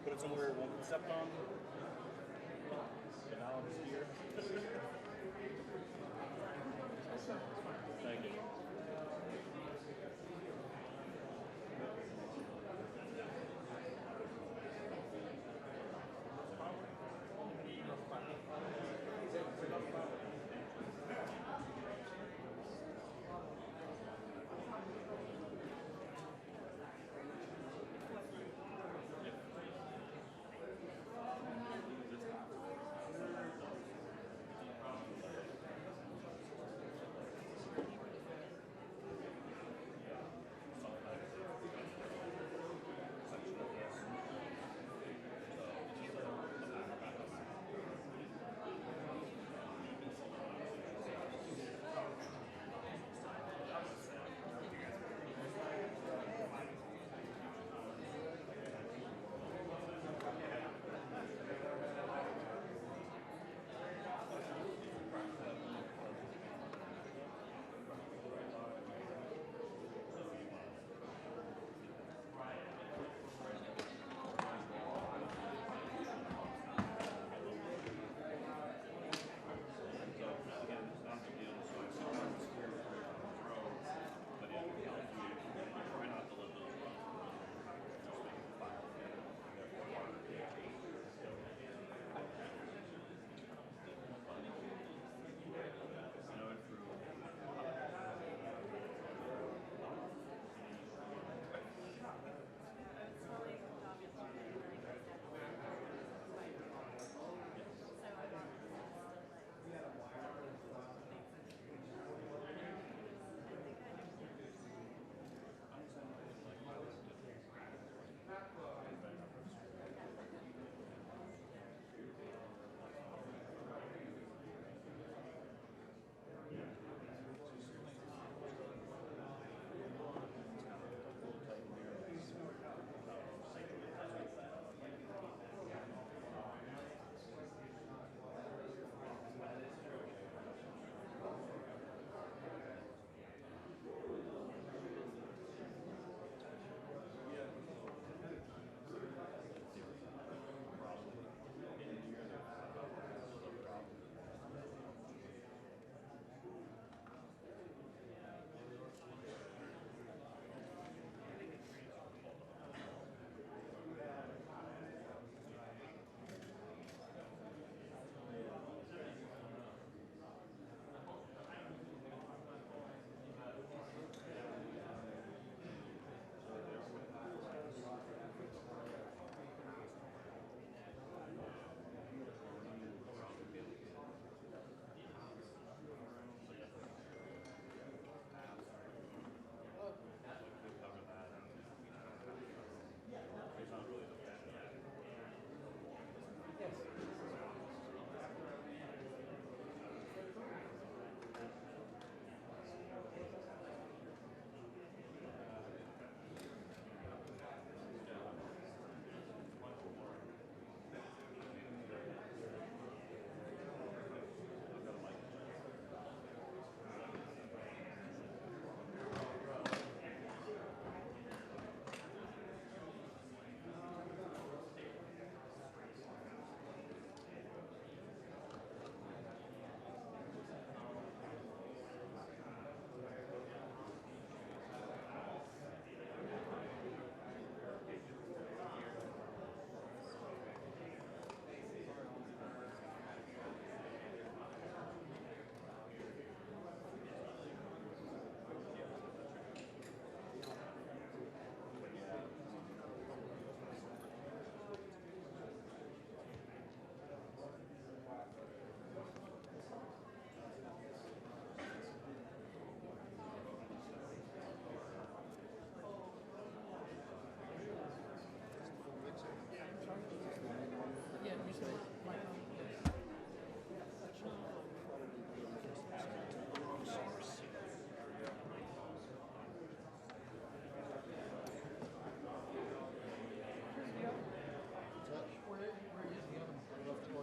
Put it somewhere it won't step on. But now it's here. Thank you.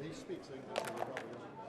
Well, he speaks English, so he probably doesn't.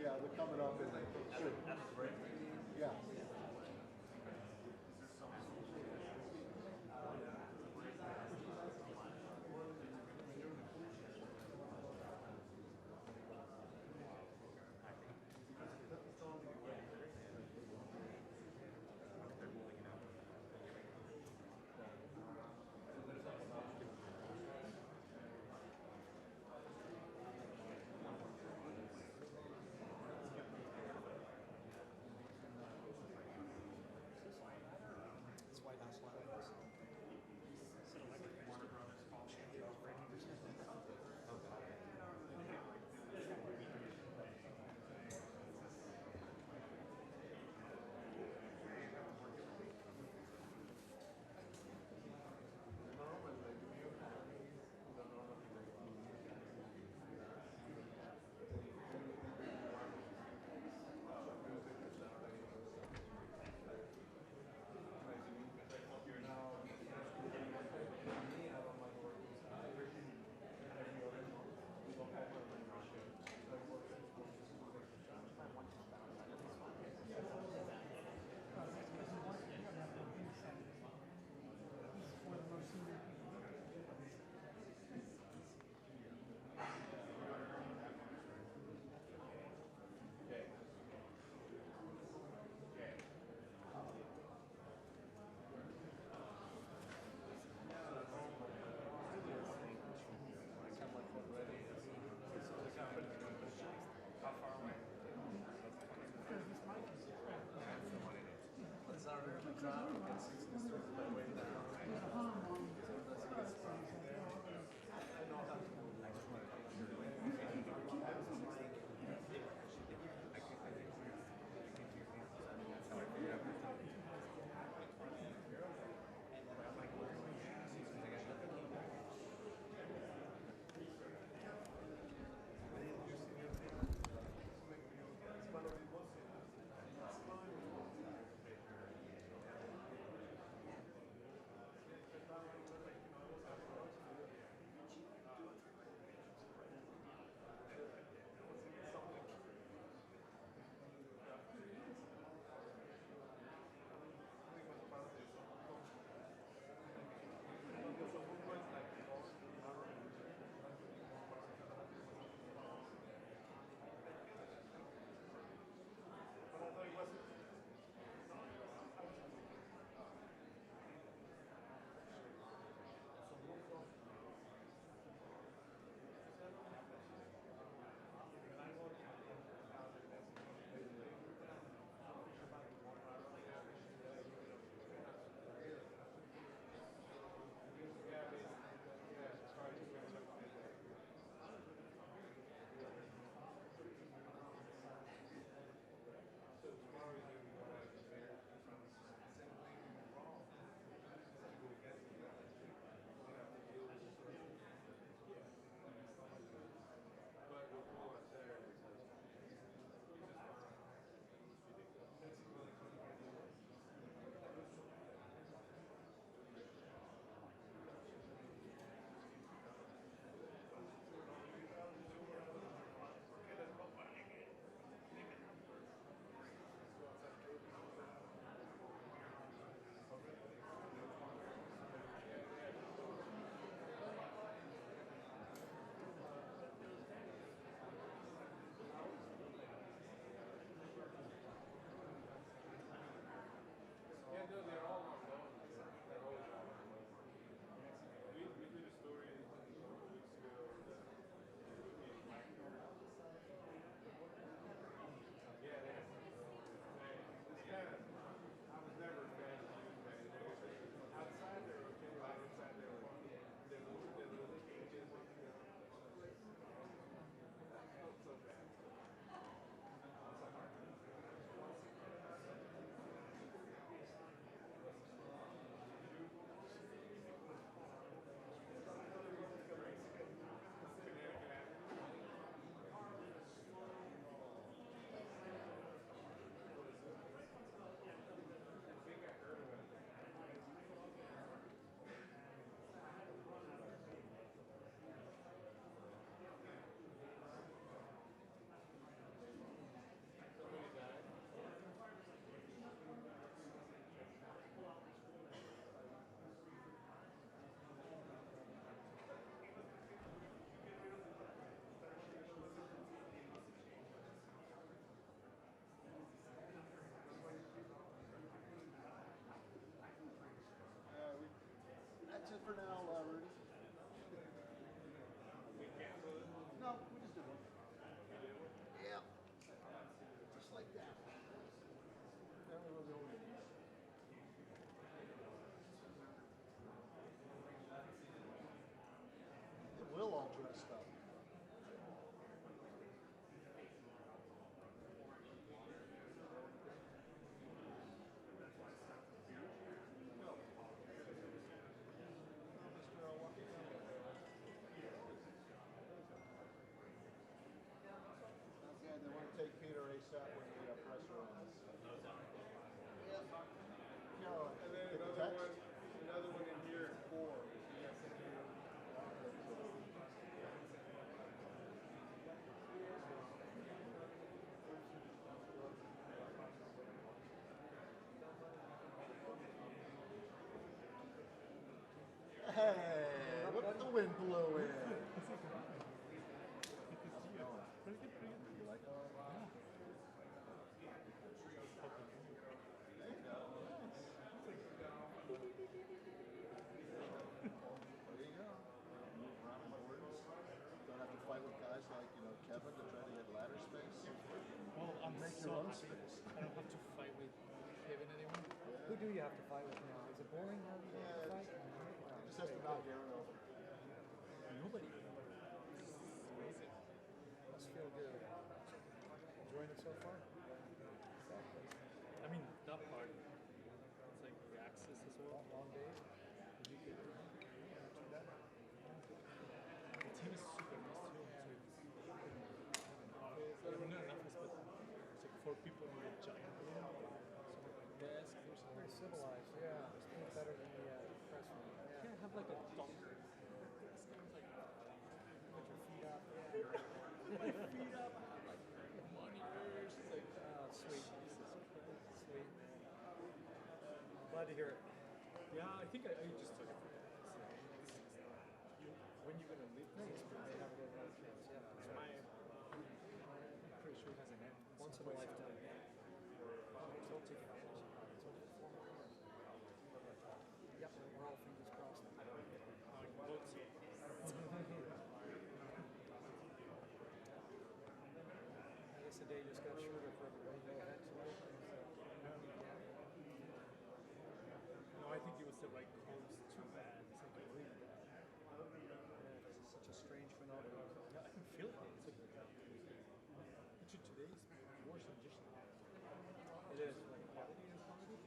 Yeah, they're coming up in soon. Yeah. set when the pressure ends. No, And then the another one in here at 4. Hey, look at the wind blow in. Kevin to try to get ladder space? Well, I'm Make so your own happy space. I don't have to fight with Kevin anymore. Who do you have to fight with now? Is it boring now that you have to fight? He just has to knock Aaron over. Nobody. This is amazing. Must feel good. Enjoying it so far? Exactly. I mean, that part, it's like the access as well. Long days? The team is super nice too. So it's not an office, but it's like 4 people in a giant room. So desk, there's Very civilized, yeah. It's better than the press room. yeah, have like a doctor. It's kind of like Put your feet up. my feet up, like monitors, like Sweet. Jesus Christ. Sweet, man. Glad to hear it. Yeah, I think I just took it for granted. So when you're gonna leave They this place, have it every chance, yeah. it's I'm pretty sure it has an end. Once in a lifetime. So take advantage of it. Yep, we're all fingers crossed. I guess the day just got shorter for everybody. Go ahead tonight. No, I think it was the right call. It's too bad. It's like really bad. Yeah, it's such a strange phenomenon. Yeah, I can feel it. It's like actually today's worse than just now. It is. Like quality and quantity.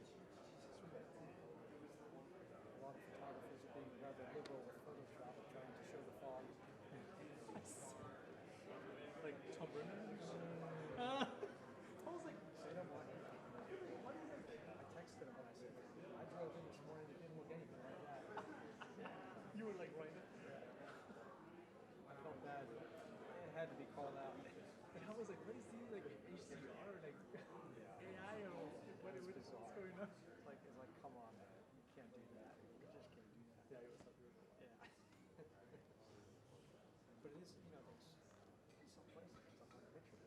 A lot of photographers are being rather liberal with Photoshop, trying to show the fog. Like Tom Brennan. I was like, You know what? I texted him and I said, I drove in this morning, it didn't look anything like that. you were like right. I felt bad. It had to be called out. And I was like, what is he like HDR, like AI or what's going on? It's like, come on, man. You can't do that. You just can't do that. Yeah, it was up here. Yeah. But it is, there's some places it's up on a picture.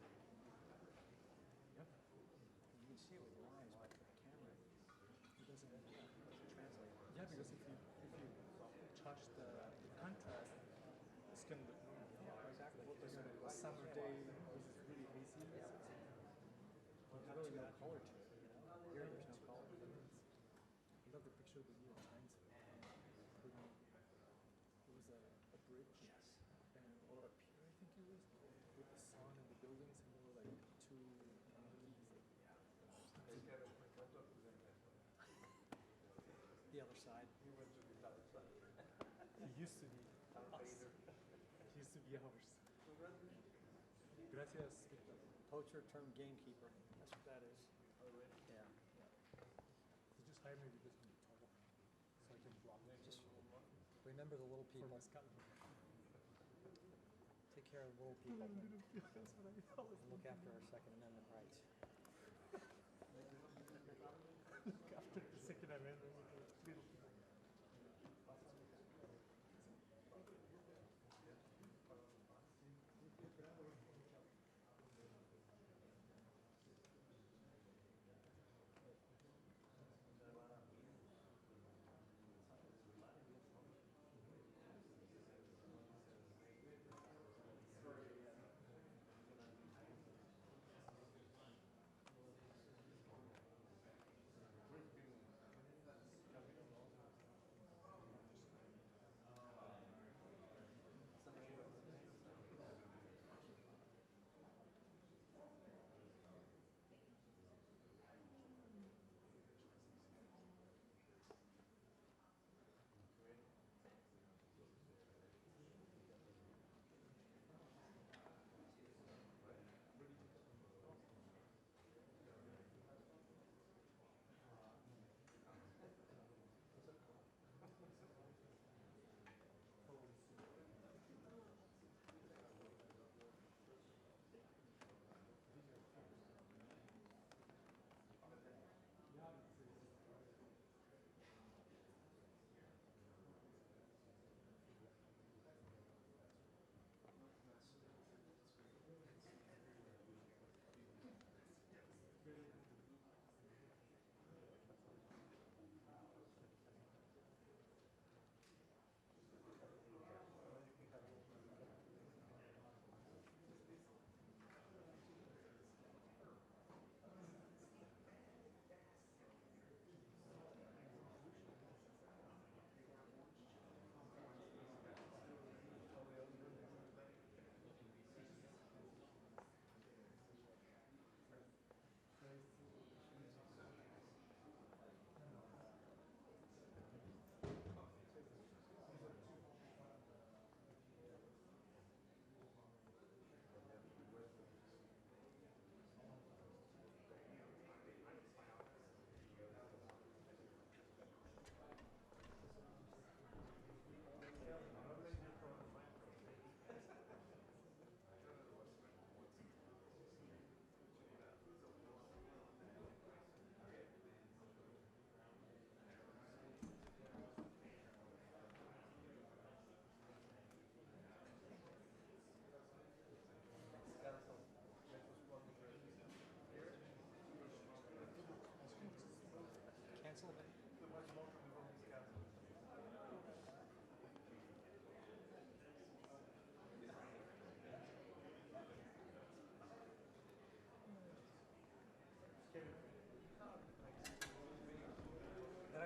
Yep. You can see it with your eyes, but the camera, it doesn't translate. Yeah, because if you charge the contrast, it's gonna look Exactly. a summer day was really hazy. There's really no color to it, Here there's no color. I love the picture of the New York Times. It was a bridge. Yes. Or a pier, I think it was, with the sun and the buildings, and there were like 2 monkeys. The other side. It used to be us. It used to be ours. Gracias, Victor. Poacher turned gamekeeper. That's what that is. Yeah. You just hire me because I'm tall, so I can block them. Just remember the little For people. my Scotland. Take care of the little people. That's what I always Look after our Second Amendment rights. look after the Second Amendment with the little people.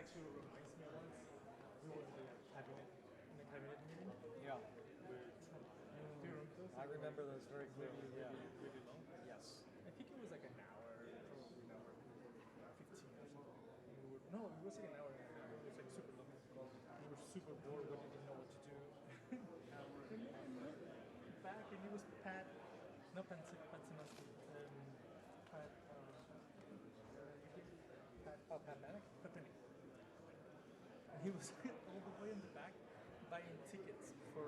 actually reminds me of once we were in the cabinet meeting Yeah. with Trump. Do you remember those? I remember those very clearly. Yeah. Really long. Yes. I think it was like an hour, probably an hour, 15 or something. No, it was like an hour and a half. It was like super long. We were super bored. We didn't know what to do. And then we went back and it was Pat, not Pat Sinaski, Pat, Pat Manic? Pat Penny. And he was all the way in the back buying tickets for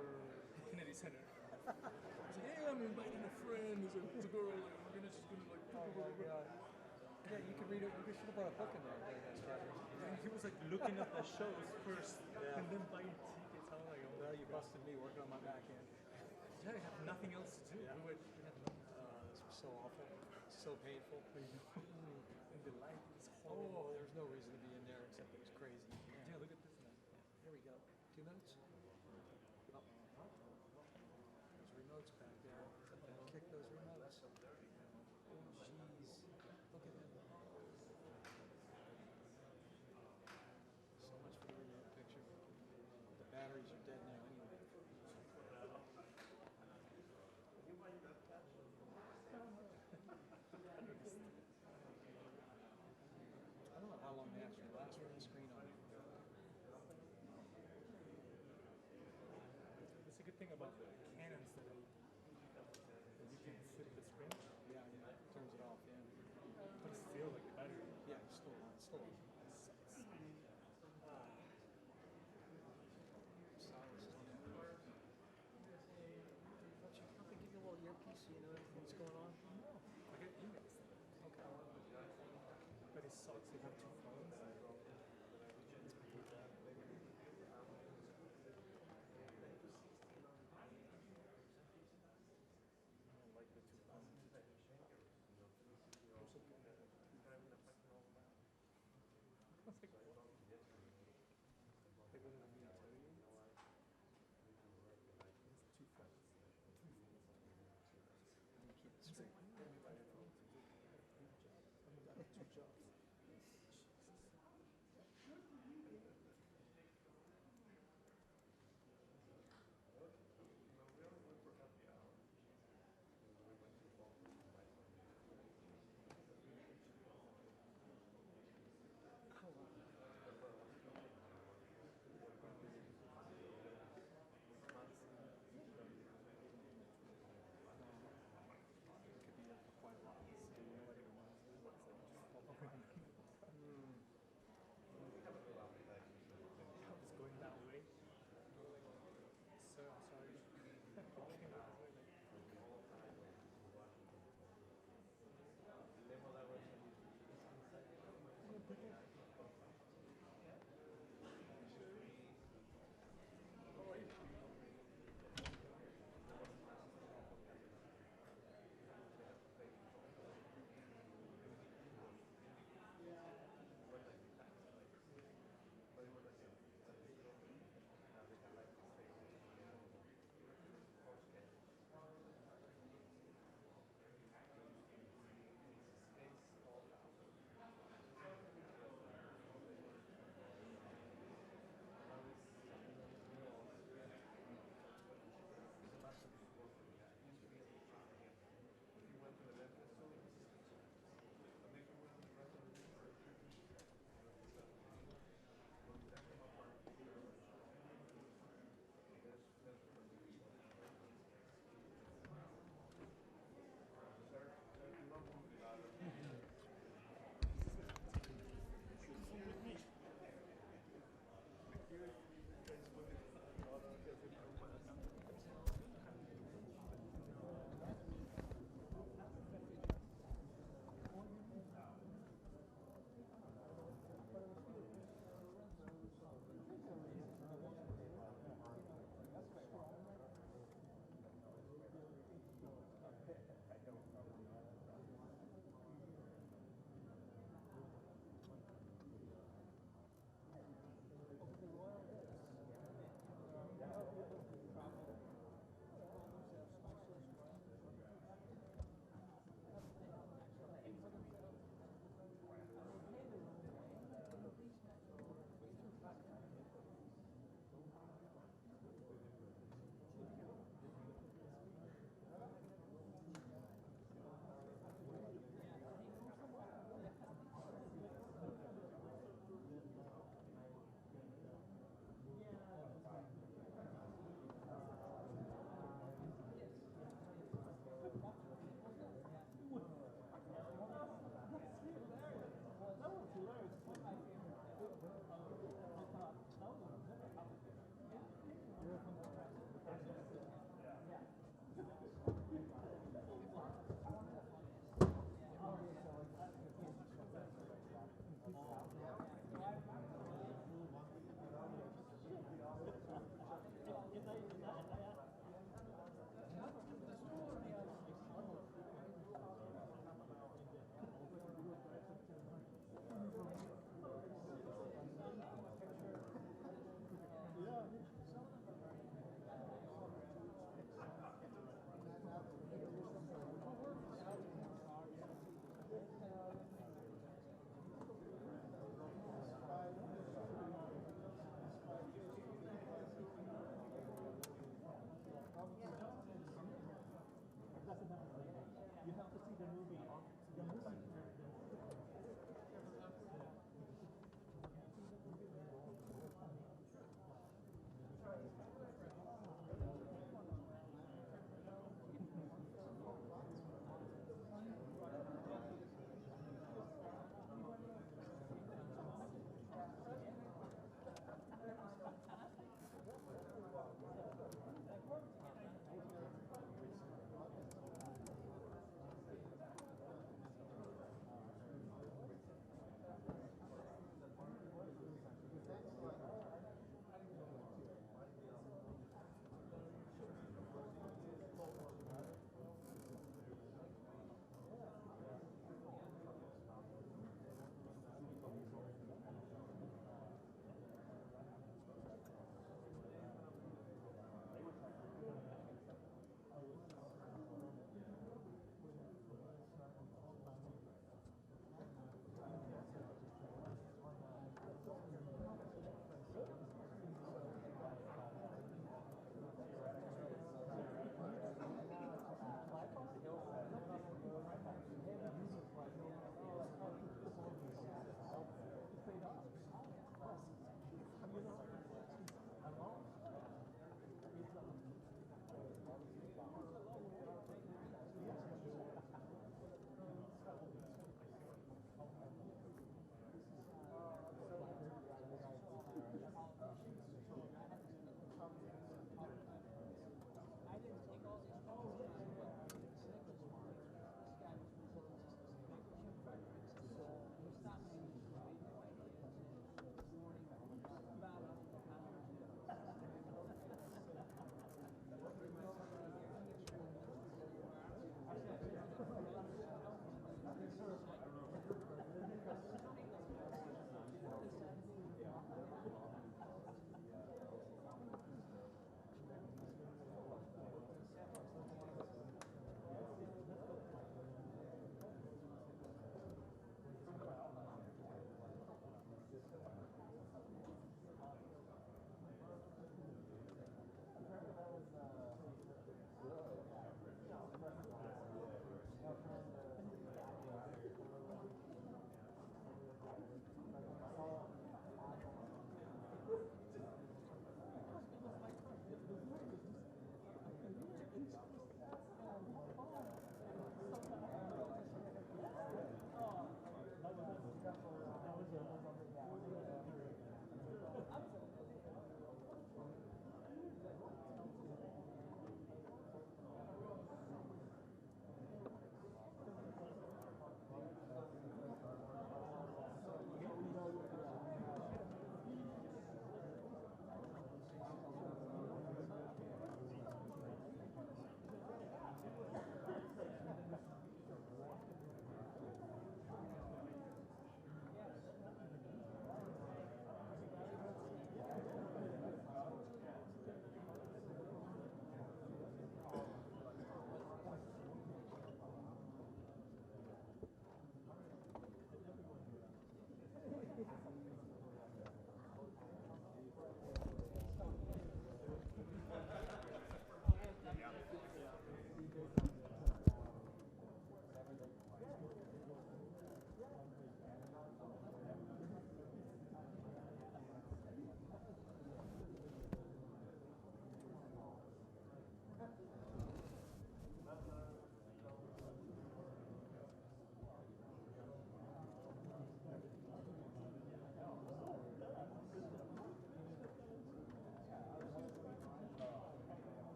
the Kennedy Center. He's like, hey, I'm inviting a friend. He's like, it's a girl. Like, we're just gonna like. Oh my god. Yeah, you could read it. You should have brought a book in there. And he was like looking at the shows first and then buying tickets. I was like, oh, Well, you busted me working on my back end. yeah, I had nothing else to do. Yeah. We had This was so awful. So painful. and the light is Oh, horrible. there's no reason to be in there except it was crazy. Yeah, look at this now. Here we go. 2 minutes? Oh. There's remotes back there. Kick those remotes. Oh, jeez. Look at him. So much for the remote picture. The batteries are dead now anyway. I don't know how long they actually last with the screen on. That's a good thing about the Canons that you can flip the screen, Yeah, it turns it off, yeah. but it's still like the battery. Yeah, it's still on, still on. Sucks. Silence is on there. Why don't you probably give you a little earpiece so you know what's going on? No, I get emails. Okay. But it sucks. You have 2 phones. I don't like the 2 phones. It's like, what? They go to the military. It's 2 phones. 3 phones. You keep it It's like, straight. I have 2 jobs.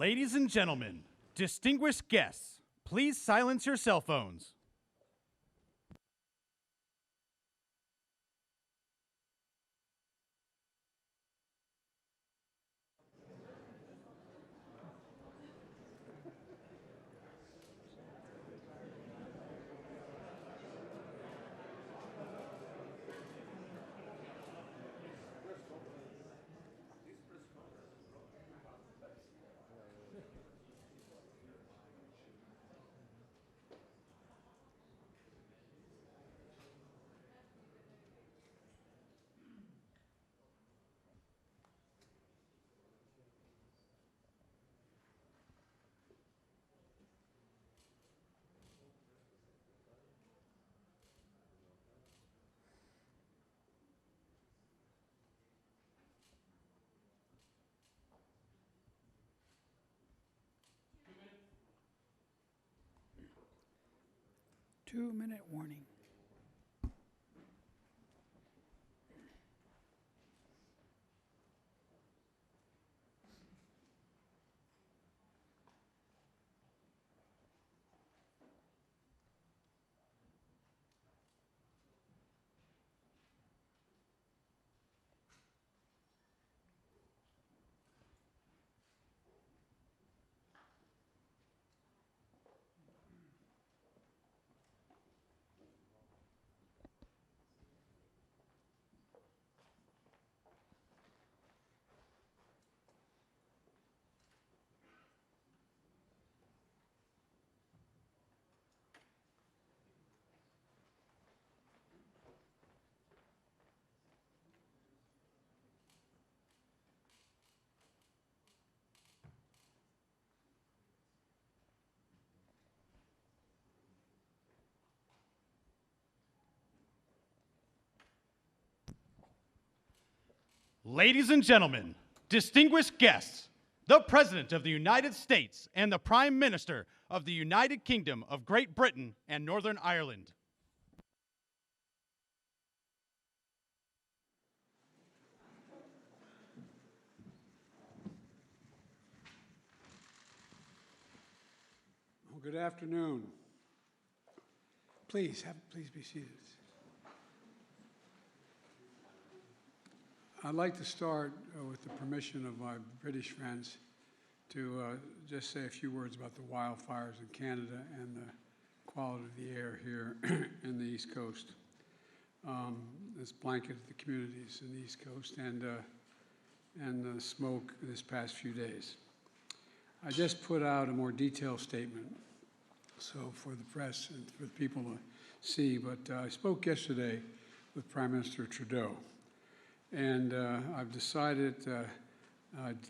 Ladies and gentlemen, distinguished guests, please silence your cell phones. Two-minute warning. Ladies and gentlemen, distinguished guests, the President of the United States and the Prime Minister of the United Kingdom of Great Britain and Northern Ireland. Well, good afternoon. Please be seated. I'd like to start with the permission of my British friends to just say a few words about the wildfires in Canada and the quality of the air here in the East Coast. It's blanketed the communities in the East Coast and the smoke this past few days. I just put out a more detailed statement, so for the press and for the people to see, but I spoke yesterday with Prime Minister Trudeau. And I've decided,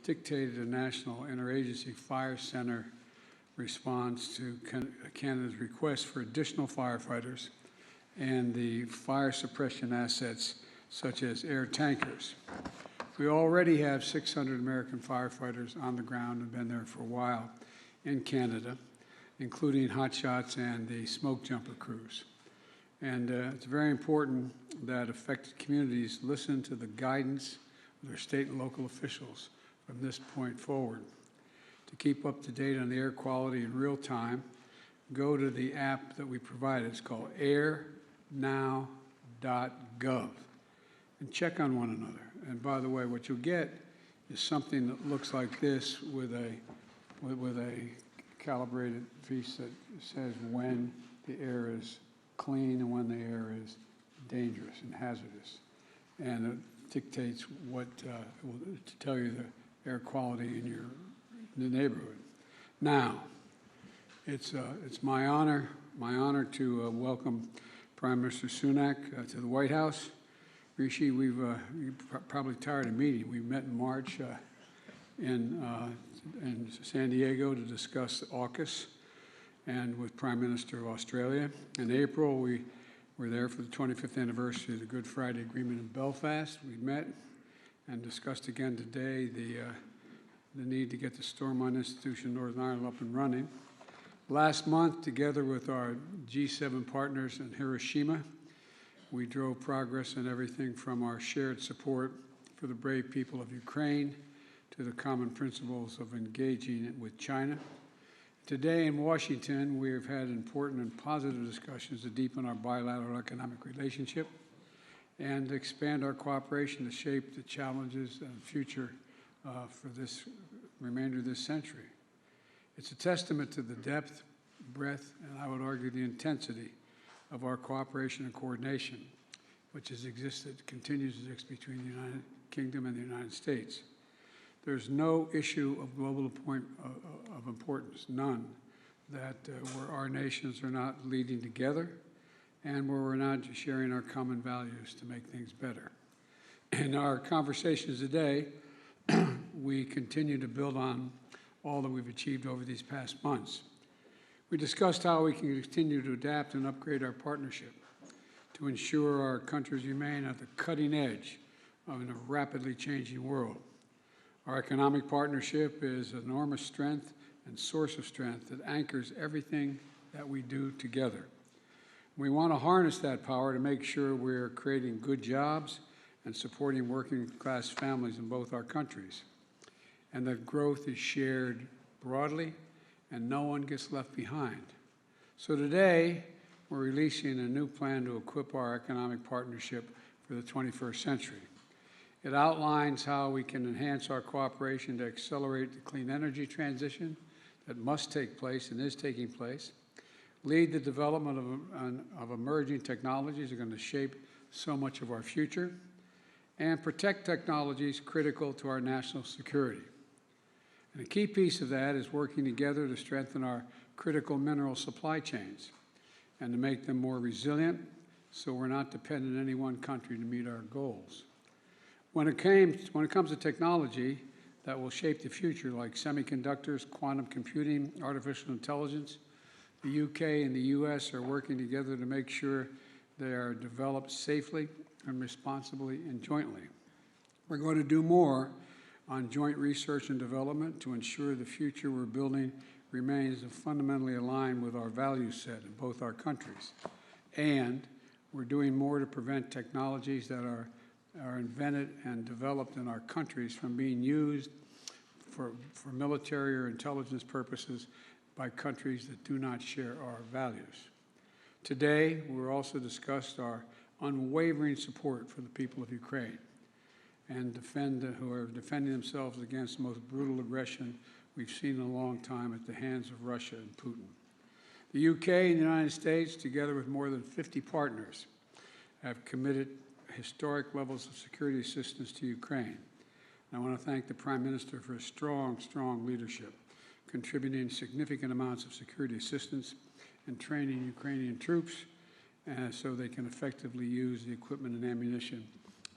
dictated a national interagency fire center response to Canada's request for additional firefighters and the fire suppression assets such as air tankers. We already have 600 American firefighters on the ground and been there for a while in Canada, including hotshots and the smoke jumper crews. And it's very important that affected communities listen to the guidance of their state and local officials from this point forward. To keep up to date on the air quality in real time, go to the app that we provided. It's called airnow.gov and check on one another. And by the way, what you'll get is something that looks like this with a calibrated piece that says when the air is clean and when the air is dangerous and hazardous. And it dictates what, to tell you the air quality in the neighborhood. Now, it's my honor to welcome Prime Minister Sunak to the White House. Rishi, you're probably tired of meeting. We met in March in San Diego to discuss AUKUS and with Prime Minister of Australia. In April, we were there for the 25th anniversary of the Good Friday Agreement in Belfast. We met and discussed again today the need to get the Stormont Institution in Northern Ireland up and running. Last month, together with our G7 partners in Hiroshima, we drove progress in everything from our shared support for the brave people of Ukraine to the common principles of engaging with China. Today in Washington, we have had important and positive discussions to deepen our bilateral economic relationship and expand our cooperation to shape the challenges and future for this remainder of this century. It's a testament to the depth, breadth, and I would argue the intensity of our cooperation and coordination, which has existed, continues to exist between the United Kingdom and the United States. There's no issue of global of importance, none, that where our nations are not leading together and where we're not sharing our common values to make things better. In our conversations today, we continue to build on all that we've achieved over these past months. We discussed how we can continue to adapt and upgrade our partnership to ensure our countries remain at the cutting edge of a rapidly changing world. Our economic partnership is an enormous strength and source of strength that anchors everything that we do together. We want to harness that power to make sure we're creating good jobs and supporting working-class families in both our countries, and that growth is shared broadly and no one gets left behind. So today, we're releasing a new plan to equip our economic partnership for the 21st century. It outlines how we can enhance our cooperation to accelerate the clean energy transition that must take place and is taking place, lead the development of emerging technologies that are going to shape so much of our future, and protect technologies critical to our national security. And a key piece of that is working together to strengthen our critical mineral supply chains and to make them more resilient so we're not dependent on any one country to meet our goals. When it comes to technology that will shape the future, like semiconductors, quantum computing, artificial intelligence, the UK and the US are working together to make sure they are developed safely and responsibly and jointly. We're going to do more on joint research and development to ensure the future we're building remains fundamentally aligned with our value set in both our countries. And we're doing more to prevent technologies that are invented and developed in our countries from being used for military or intelligence purposes by countries that do not share our values. Today, we'll also discuss our unwavering support for the people of Ukraine and who are defending themselves against the most brutal aggression we've seen in a long time at the hands of Russia and Putin. The UK and the United States, together with more than 50 partners, have committed historic levels of security assistance to Ukraine. And I want to thank the Prime Minister for his strong leadership, contributing significant amounts of security assistance and training Ukrainian troops so they can effectively use the equipment and ammunition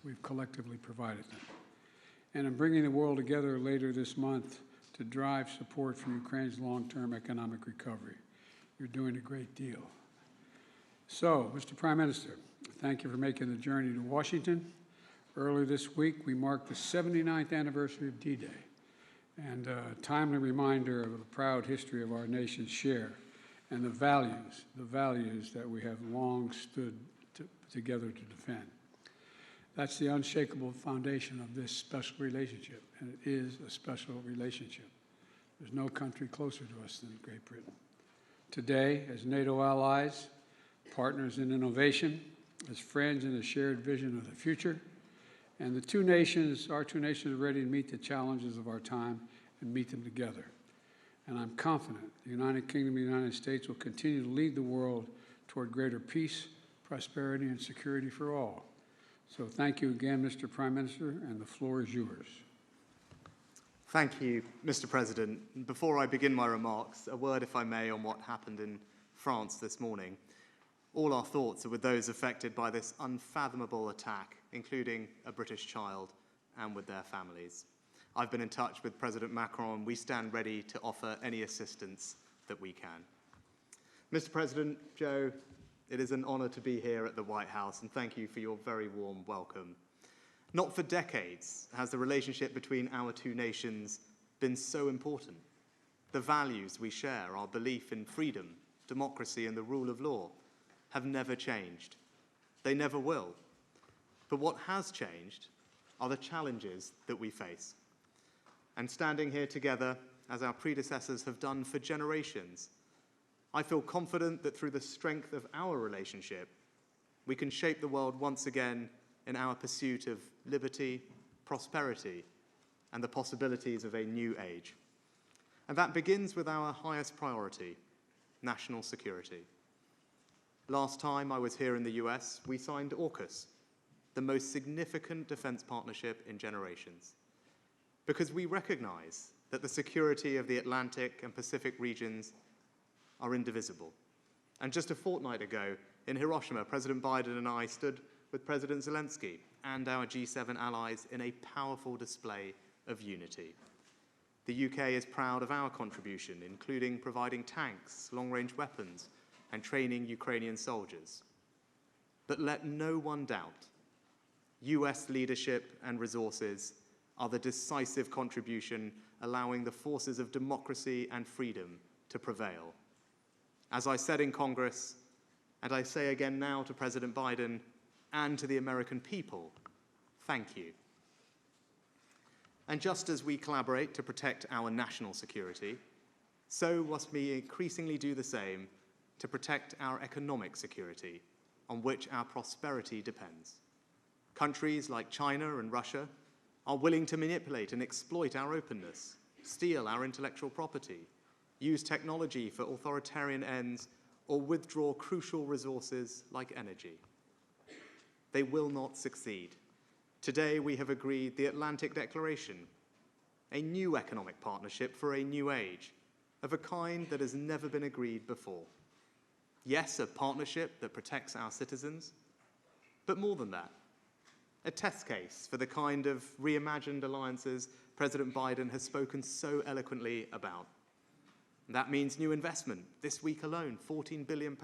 we've collectively provided them. And in bringing the world together later this month to drive support for Ukraine's long-term economic recovery. You're doing a great deal. So, Mr. Prime Minister, thank you for making the journey to Washington. Earlier this week, we marked the 79th anniversary of D-Day and a timely reminder of the proud history of our nation's share and the values that we have long stood together to defend. That's the unshakable foundation of this special relationship, and it is a special relationship. There's no country closer to us than Great Britain. Today, as NATO allies, partners in innovation, as friends in a shared vision of the future, and our two nations are ready to meet the challenges of our time and meet them together. And I'm confident the United Kingdom and the United States will continue to lead the world toward greater peace, prosperity, and security for all. So thank you again, Mr. Prime Minister, and the floor is yours. Thank you, Mr. President. Before I begin my remarks, a word, if I may, on what happened in France this morning. All our thoughts are with those affected by this unfathomable attack, including a British child, and with their families. I've been in touch with President Macron, and we stand ready to offer any assistance that we can. Mr. President, Joe, it is an honor to be here at the White House, and thank you for your very warm welcome. Not for decades has the relationship between our two nations been so important. The values we share, our belief in freedom, democracy, and the rule of law, have never changed. They never will. But what has changed are the challenges that we face. And standing here together, as our predecessors have done for generations, I feel confident that through the strength of our relationship, we can shape the world once again in our pursuit of liberty, prosperity, and the possibilities of a new age. And that begins with our highest priority, national security. Last time I was here in the US, we signed AUKUS, the most significant defense partnership in generations, because we recognize that the security of the Atlantic and Pacific regions are indivisible. And just a fortnight ago, in Hiroshima, President Biden and I stood with President Zelensky and our G7 allies in a powerful display of unity. The UK is proud of our contribution, including providing tanks, long-range weapons, and training Ukrainian soldiers. But let no one doubt, US leadership and resources are the decisive contribution allowing the forces of democracy and freedom to prevail. As I said in Congress, and I say again now to President Biden and to the American people, thank you. And just as we collaborate to protect our national security, so must we increasingly do the same to protect our economic security, on which our prosperity depends. Countries like China and Russia are willing to manipulate and exploit our openness, steal our intellectual property, use technology for authoritarian ends, or withdraw crucial resources like energy. They will not succeed. Today we have agreed the Atlantic Declaration, a new economic partnership for a new age, of a kind that has never been agreed before. Yes, a partnership that protects our citizens, but more than that, a test case for the kind of reimagined alliances President Biden has spoken so eloquently about. That means new investment. This week alone, £14 billion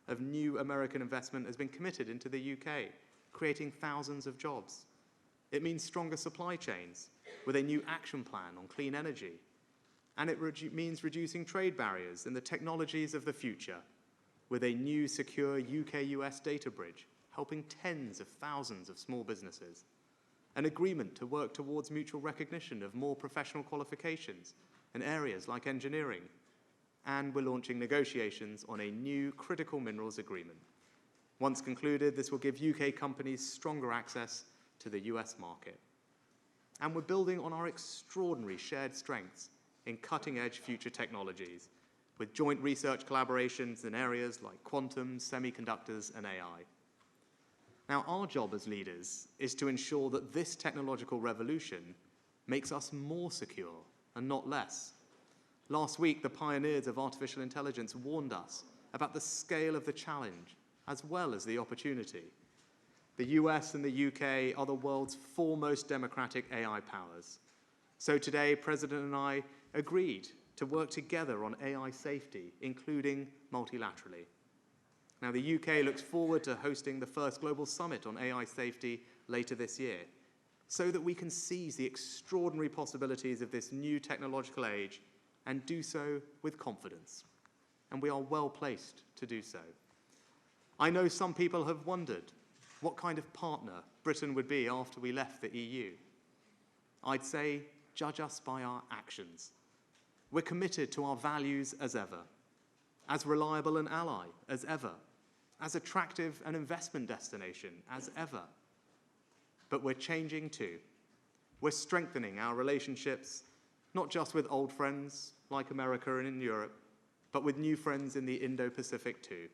of new American investment has been committed into the UK, creating thousands of jobs. It means stronger supply chains with a new action plan on clean energy. And it means reducing trade barriers in the technologies of the future with a new secure UK-US data bridge, helping tens of thousands of small businesses. An agreement to work towards mutual recognition of more professional qualifications in areas like engineering. And we're launching negotiations on a new critical minerals agreement. Once concluded, this will give UK companies stronger access to the US market. And we're building on our extraordinary shared strengths in cutting-edge future technologies, with joint research collaborations in areas like quantum, semiconductors, and AI. Now, our job as leaders is to ensure that this technological revolution makes us more secure and not less. Last week, the pioneers of artificial intelligence warned us about the scale of the challenge as well as the opportunity. The US and the UK are the world's foremost democratic AI powers. So today, President and I agreed to work together on AI safety, including multilaterally. Now, the UK looks forward to hosting the first global summit on AI safety later this year, so that we can seize the extraordinary possibilities of this new technological age and do so with confidence. And we are well placed to do so. I know some people have wondered what kind of partner Britain would be after we left the EU. I'd say, judge us by our actions. We're committed to our values as ever, as reliable an ally as ever, as attractive an investment destination as ever. But we're changing too. We're strengthening our relationships, not just with old friends like America and in Europe, but with new friends in the Indo-Pacific too.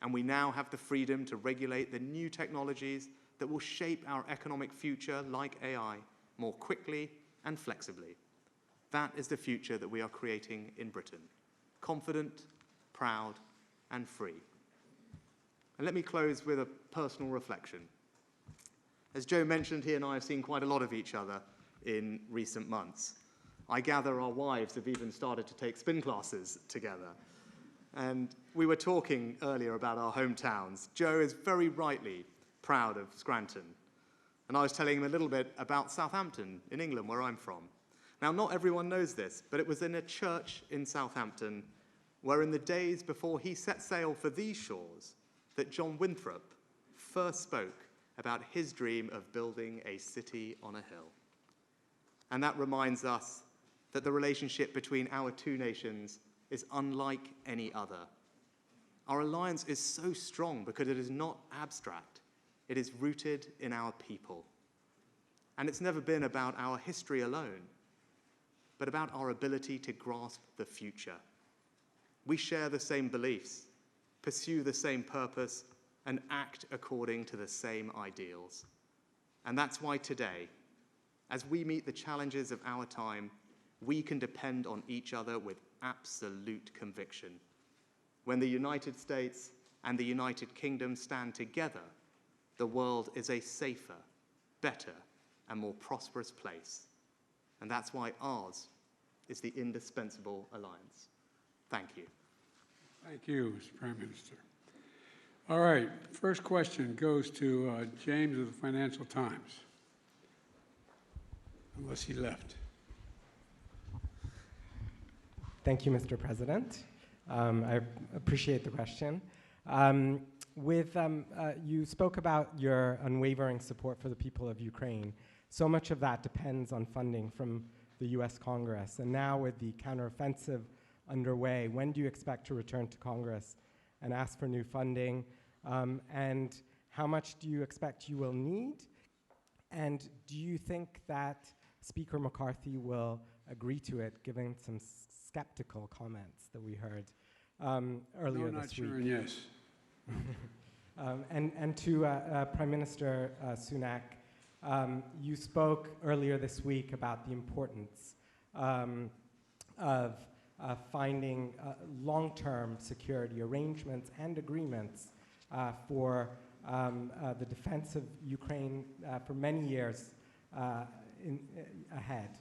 And we now have the freedom to regulate the new technologies that will shape our economic future, like AI, more quickly and flexibly. That is the future that we are creating in Britain. Confident, proud, and free. And let me close with a personal reflection. As Joe mentioned, he and I have seen quite a lot of each other in recent months. I gather our wives have even started to take spin classes together. And we were talking earlier about our hometowns. Joe is very rightly proud of Scranton. And I was telling him a little bit about Southampton in England, where I'm from. Now, not everyone knows this, but it was in a church in Southampton where in the days before he set sail for these shores that John Winthrop first spoke about his dream of building a city on a hill. And that reminds us that the relationship between our two nations is unlike any other. Our alliance is so strong because it is not abstract. It is rooted in our people. And it's never been about our history alone, but about our ability to grasp the future. We share the same beliefs, pursue the same purpose, and act according to the same ideals. And that's why today, as we meet the challenges of our time, we can depend on each other with absolute conviction. When the United States and the United Kingdom stand together, the world is a safer, better, and more prosperous place. And that's why ours is the indispensable alliance. Thank you. Thank you, Mr. Prime Minister. All right, first question goes to James of the Financial Times, unless he left. Thank you, Mr. President. I appreciate the question. You spoke about your unwavering support for the people of Ukraine. So much of that depends on funding from the US Congress. And now with the counteroffensive underway, when do you expect to return to Congress and ask for new funding? And how much do you expect you will need? And do you think that Speaker McCarthy will agree to it, given some skeptical comments that we heard earlier this week? No, not sure, and yes. And to Prime Minister Sunak, you spoke earlier this week about the importance of finding long-term security arrangements and agreements for the defense of Ukraine for many years ahead.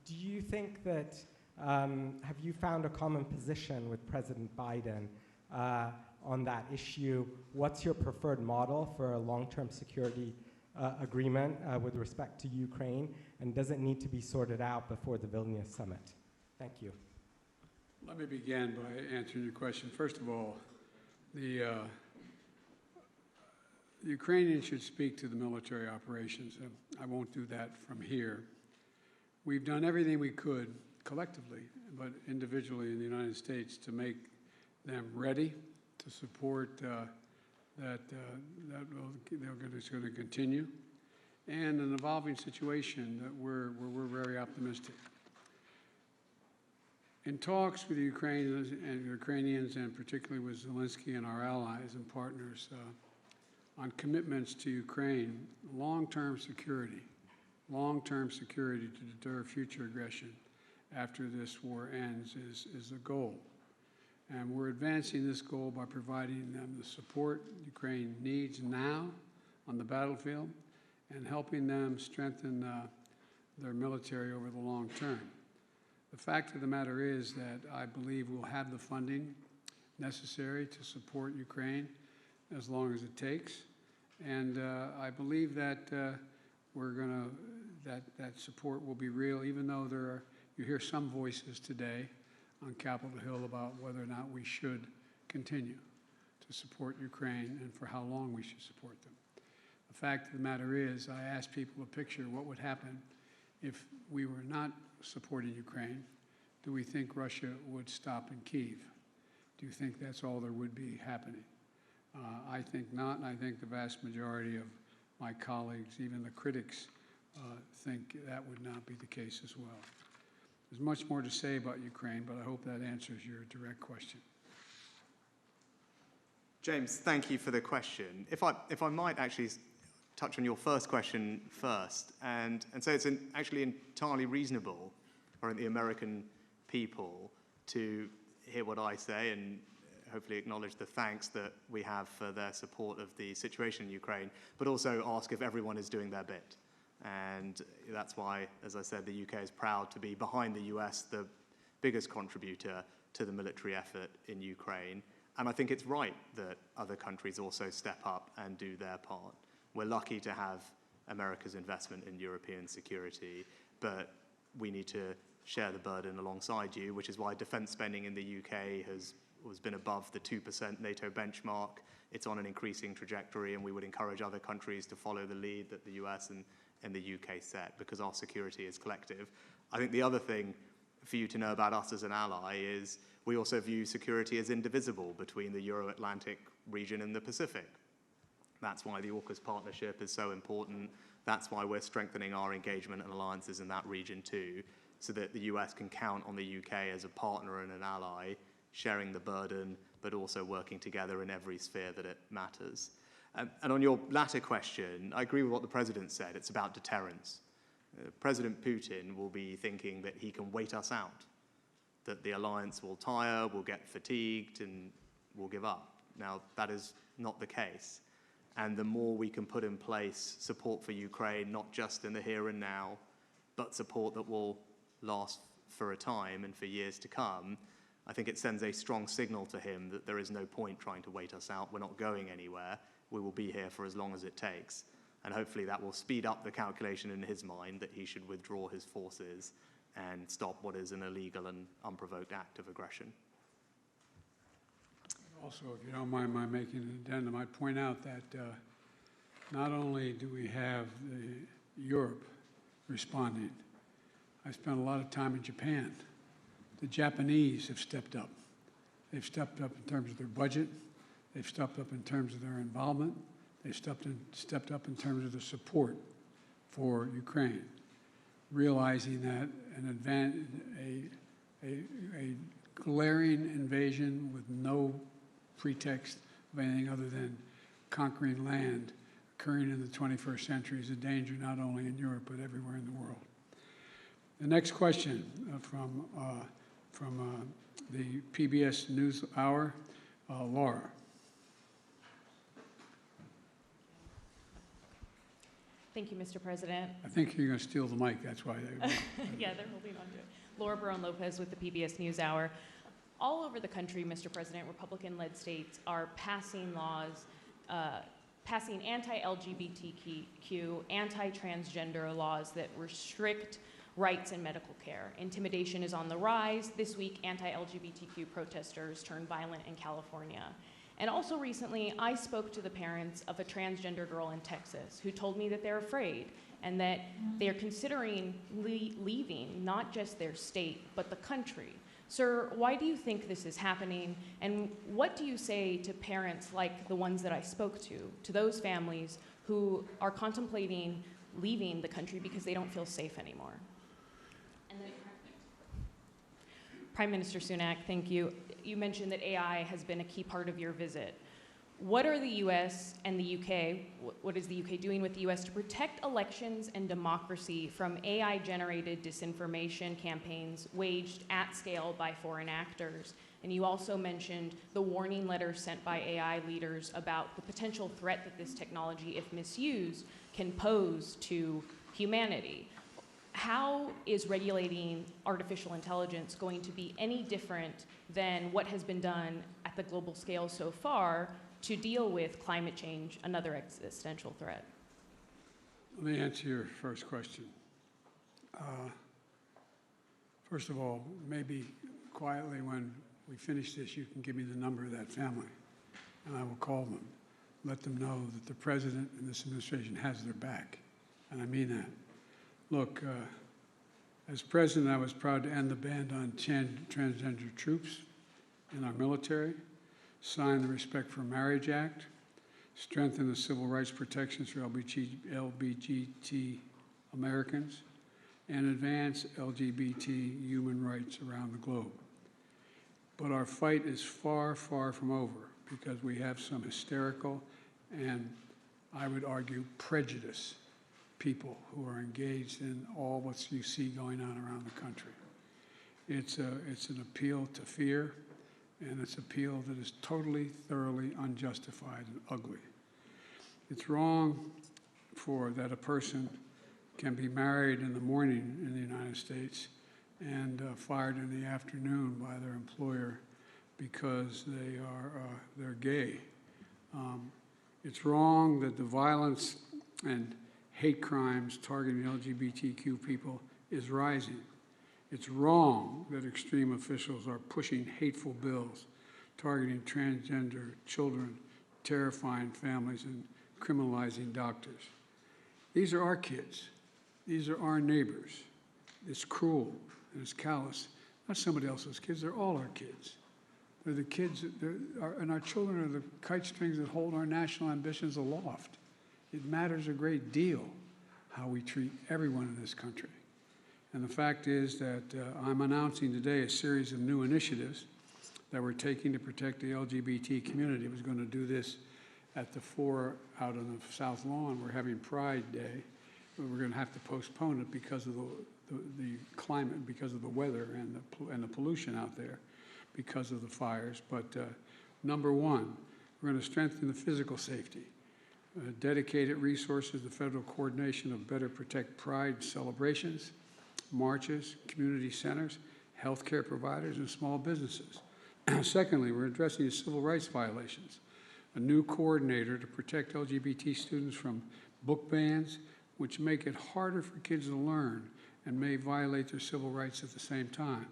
Do you think that, have you found a common position with President Biden on that issue? What's your preferred model for a long-term security agreement with respect to Ukraine? And does it need to be sorted out before the Vilnius summit? Thank you. Let me begin by answering your question. First of all, the Ukrainians should speak to the military operations. I won't do that from here. We've done everything we could collectively, but individually in the United States, to make them ready to support that is going to continue, and an evolving situation that we're very optimistic. In talks with the Ukrainians and particularly with Zelensky and our allies and partners on commitments to Ukraine, long-term security to deter future aggression after this war ends is the goal. And we're advancing this goal by providing them the support Ukraine needs now on the battlefield and helping them strengthen their military over the long term. The fact of the matter is that I believe we'll have the funding necessary to support Ukraine as long as it takes. And I believe that that support will be real, even though you hear some voices today on Capitol Hill about whether or not we should continue to support Ukraine and for how long we should support them. The fact of the matter is, I asked people to picture what would happen if we were not supporting Ukraine. Do we think Russia would stop in Kyiv? Do you think that's all there would be happening? I think not, and I think the vast majority of my colleagues, even the critics, think that would not be the case as well. There's much more to say about Ukraine, but I hope that answers your direct question. James, thank you for the question. If I might actually touch on your first question first, and say it's actually entirely reasonable for the American people to hear what I say and hopefully acknowledge the thanks that we have for their support of the situation in Ukraine, but also ask if everyone is doing their bit. And that's why, as I said, the UK is proud to be behind the US, the biggest contributor to the military effort in Ukraine. And I think it's right that other countries also step up and do their part. We're lucky to have America's investment in European security, but we need to share the burden alongside you, which is why defense spending in the UK has been above the 2% NATO benchmark. It's on an increasing trajectory, and we would encourage other countries to follow the lead that the US and in the UK set, because our security is collective. I think the other thing for you to know about us as an ally is we also view security as indivisible between the Euro-Atlantic region and the Pacific. That's why the AUKUS partnership is so important. That's why we're strengthening our engagement and alliances in that region too, so that the US can count on the UK as a partner and an ally, sharing the burden, but also working together in every sphere that it matters. And on your latter question, I agree with what the President said. It's about deterrence. President Putin will be thinking that he can wait us out, that the alliance will tire, will get fatigued, and will give up. Now, that is not the case. And the more we can put in place support for Ukraine, not just in the here and now, but support that will last for a time and for years to come, I think it sends a strong signal to him that there is no point trying to wait us out. We're not going anywhere. We will be here for as long as it takes. And hopefully that will speed up the calculation in his mind that he should withdraw his forces and stop what is an illegal and unprovoked act of aggression. Also, if you don't mind my making an addendum, I'd point out that not only do we have Europe responding, I spent a lot of time in Japan. The Japanese have stepped up. They've stepped up in terms of their budget. They've stepped up in terms of their involvement. They've stepped up in terms of the support for Ukraine, realizing that a glaring invasion with no pretext of anything other than conquering land occurring in the 21st century is a danger not only in Europe but everywhere in the world. The next question from the PBS News Hour, Laura. Thank you, Mr. President. I think you're going to steal the mic. That's why they. Yeah, they're holding on to it. Laura Barone-Lopez with the PBS News Hour. All over the country, Mr. President, Republican-led states are passing laws, passing anti-LGBTQ, anti-transgender laws that restrict rights in medical care. Intimidation is on the rise. This week, anti-LGBTQ protesters turned violent in California. And also recently, I spoke to the parents of a transgender girl in Texas who told me that they're afraid and that they're considering leaving not just their state, but the country. Sir, why do you think this is happening? And what do you say to parents like the ones that I spoke to those families who are contemplating leaving the country because they don't feel safe anymore? And then Prime Minister Sunak, thank you. You mentioned that AI has been a key part of your visit. What are the US and the UK, what is the UK doing with the US to protect elections and democracy from AI-generated disinformation campaigns waged at scale by foreign actors? And you also mentioned the warning letters sent by AI leaders about the potential threat that this technology, if misused, can pose to humanity. How is regulating artificial intelligence going to be any different than what has been done at the global scale so far to deal with climate change, another existential threat? Let me answer your first question. First of all, maybe quietly when we finish this, you can give me the number of that family, and I will call them, let them know that the President and this administration has their back, and I mean that. Look, as President, I was proud to end the ban on transgender troops in our military, sign the Respect for Marriage Act, strengthen the civil rights protections for LGBT Americans, and advance LGBT human rights around the globe. But our fight is far, far from over because we have some hysterical and, I would argue, prejudiced people who are engaged in all what you see going on around the country. It's an appeal to fear, and it's an appeal that is totally, thoroughly unjustified and ugly. It's wrong that a person can be married in the morning in the United States and fired in the afternoon by their employer because they're gay. It's wrong that the violence and hate crimes targeting LGBTQ people is rising. It's wrong that extreme officials are pushing hateful bills targeting transgender children, terrifying families, and criminalizing doctors. These are our kids. These are our neighbors. It's cruel and it's callous. Not somebody else's kids. They're all our kids. They're the kids, and our children are the kite strings that hold our national ambitions aloft. It matters a great deal how we treat everyone in this country. And the fact is that I'm announcing today a series of new initiatives that we're taking to protect the LGBT community. I was going to do this at the 4 out on the South Lawn. We're having Pride Day. We're going to have to postpone it because of the climate, because of the weather and the pollution out there, because of the fires. But number one, we're going to strengthen the physical safety, dedicated resources to federal coordination of better protect Pride celebrations, marches, community centers, healthcare providers, and small businesses. Secondly, we're addressing the civil rights violations, a new coordinator to protect LGBT students from book bans, which make it harder for kids to learn and may violate their civil rights at the same time.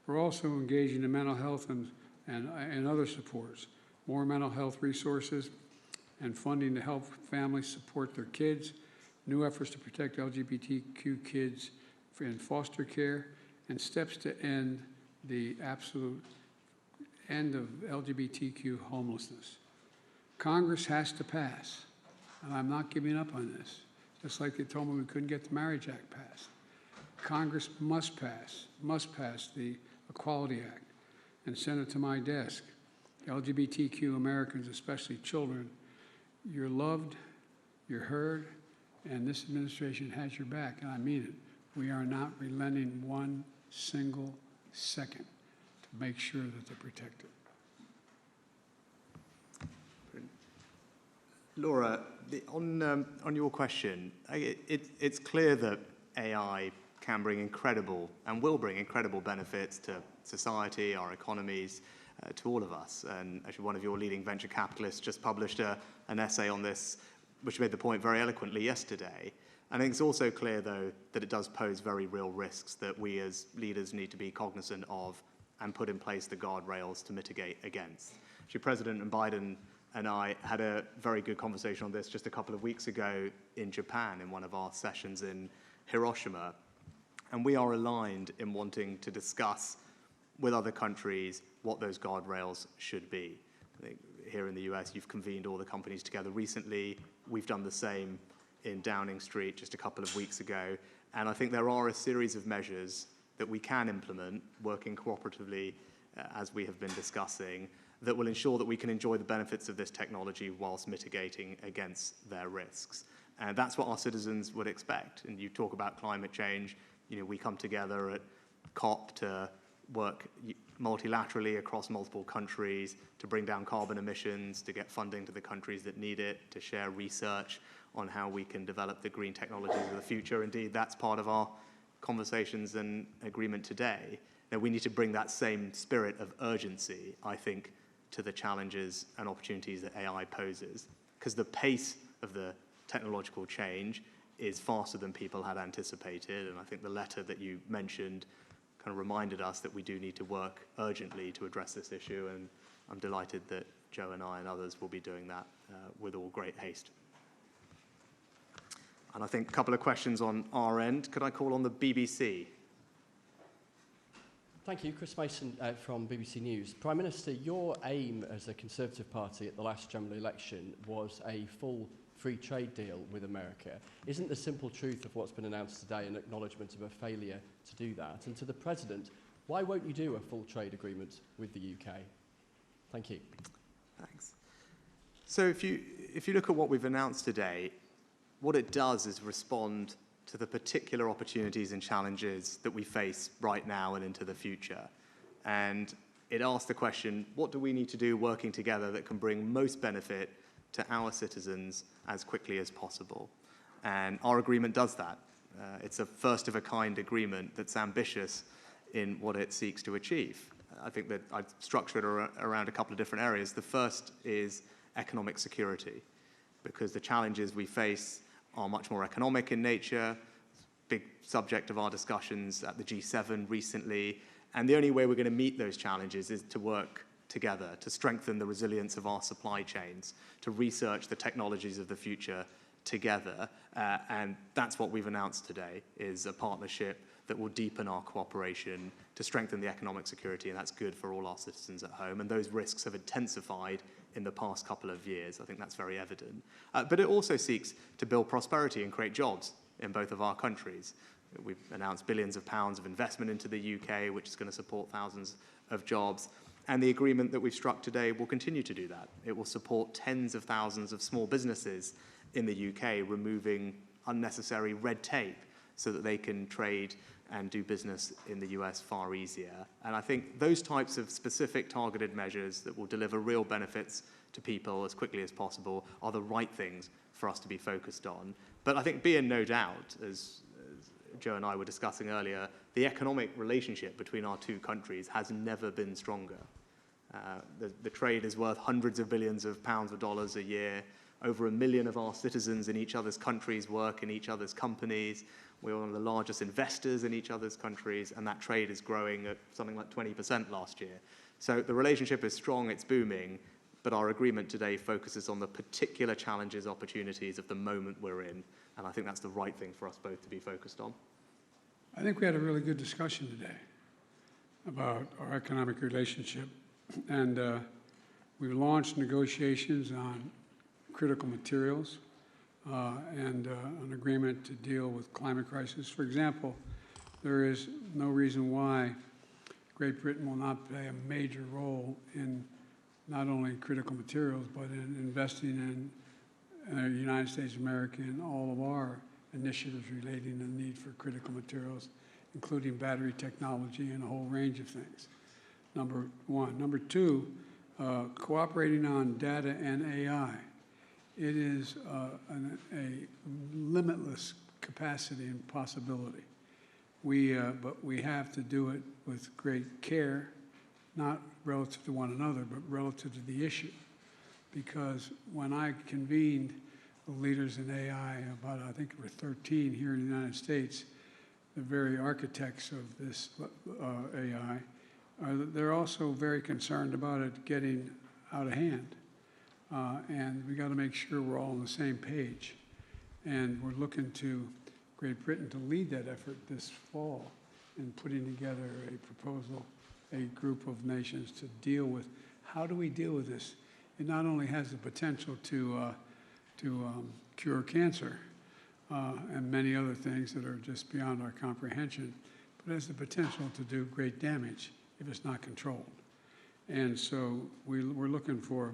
We're also engaging in mental health and other supports, more mental health resources and funding to help families support their kids, new efforts to protect LGBTQ kids in foster care, and steps to end the absolute end of LGBTQ homelessness. Congress has to pass, and I'm not giving up on this, just like they told me we couldn't get the Marriage Act passed. Congress must pass the Equality Act and send it to my desk. LGBTQ Americans, especially children, you're loved, you're heard, and this administration has your back, and I mean it. We are not relenting one single second to make sure that they're protected. Laura, on your question, it's clear that AI can bring incredible and will bring incredible benefits to society, our economies, to all of us. And actually, one of your leading venture capitalists just published an essay on this, which made the point very eloquently yesterday. And I think it's also clear, though, that it does pose very real risks that we as leaders need to be cognizant of and put in place the guardrails to mitigate against. Actually, President Biden and I had a very good conversation on this just a couple of weeks ago in Japan in one of our sessions in Hiroshima. And we are aligned in wanting to discuss with other countries what those guardrails should be. I think here in the US, you've convened all the companies together recently. We've done the same in Downing Street just a couple of weeks ago. And I think there are a series of measures that we can implement, working cooperatively, as we have been discussing, that will ensure that we can enjoy the benefits of this technology whilst mitigating against their risks. And that's what our citizens would expect. And you talk about climate change, we come together at COP to work multilaterally across multiple countries to bring down carbon emissions, to get funding to the countries that need it, to share research on how we can develop the green technologies of the future. Indeed, that's part of our conversations and agreement today. Now, we need to bring that same spirit of urgency, I think, to the challenges and opportunities that AI poses, because the pace of the technological change is faster than people had anticipated. And I think the letter that you mentioned kind of reminded us that we do need to work urgently to address this issue. And I'm delighted that Joe and I and others will be doing that with all great haste. And I think a couple of questions on our end. Could I call on the BBC? Thank you. Chris Mason from BBC News. Prime Minister, your aim as a Conservative Party at the last general election was a full free trade deal with America. Isn't the simple truth of what's been announced today an acknowledgement of a failure to do that? And to the President, why won't you do a full trade agreement with the UK? Thank you. Thanks. So if you look at what we've announced today, what it does is respond to the particular opportunities and challenges that we face right now and into the future. And it asks the question, what do we need to do working together that can bring most benefit to our citizens as quickly as possible? And our agreement does that. It's a first-of-a-kind agreement that's ambitious in what it seeks to achieve. I think that I've structured it around a couple of different areas. The first is economic security, because the challenges we face are much more economic in nature, big subject of our discussions at the G7 recently, and the only way we're going to meet those challenges is to work together, to strengthen the resilience of our supply chains, to research the technologies of the future, together, and that's what we've announced today, is a partnership that will deepen our cooperation to strengthen the economic security, and that's good for all our citizens at home. And those risks have intensified in the past couple of years. I think that's very evident. But it also seeks to build prosperity and create jobs in both of our countries. We've announced billions of pounds of investment into the UK, which is going to support thousands of jobs. And the agreement that we've struck today will continue to do that. It will support tens of thousands of small businesses in the UK, removing unnecessary red tape so that they can trade and do business in the US far easier. And I think those types of specific targeted measures that will deliver real benefits to people as quickly as possible are the right things for us to be focused on. But I think be in no doubt, as Joe and I were discussing earlier, the economic relationship between our two countries has never been stronger. The trade is worth hundreds of billions of pounds or dollars a year. Over 1 million of our citizens in each other's countries work in each other's companies. We're one of the largest investors in each other's countries, and that trade is growing at something like 20% last year. So the relationship is strong, it's booming, but our agreement today focuses on the particular challenges, opportunities of the moment we're in, and I think that's the right thing for us both to be focused on. I think we had a really good discussion today about our economic relationship, and we've launched negotiations on critical materials and an agreement to deal with climate crisis. For example, there is no reason why Great Britain will not play a major role in not only critical materials, but in investing in the United States of America in all of our initiatives relating to the need for critical materials, including battery technology and a whole range of things. Number one. Number two, cooperating on data and AI. It is a limitless capacity and possibility. But we have to do it with great care, not relative to one another, but relative to the issue. Because when I convened the leaders in AI, about, I think there were 13 here in the United States, the very architects of this AI, they're also very concerned about it getting out of hand. And we got to make sure we're all on the same page. And we're looking to Great Britain to lead that effort this fall in putting together a proposal, a group of nations to deal with, how do we deal with this? It not only has the potential to cure cancer and many other things that are just beyond our comprehension, but it has the potential to do great damage if it's not controlled. And so we're looking for,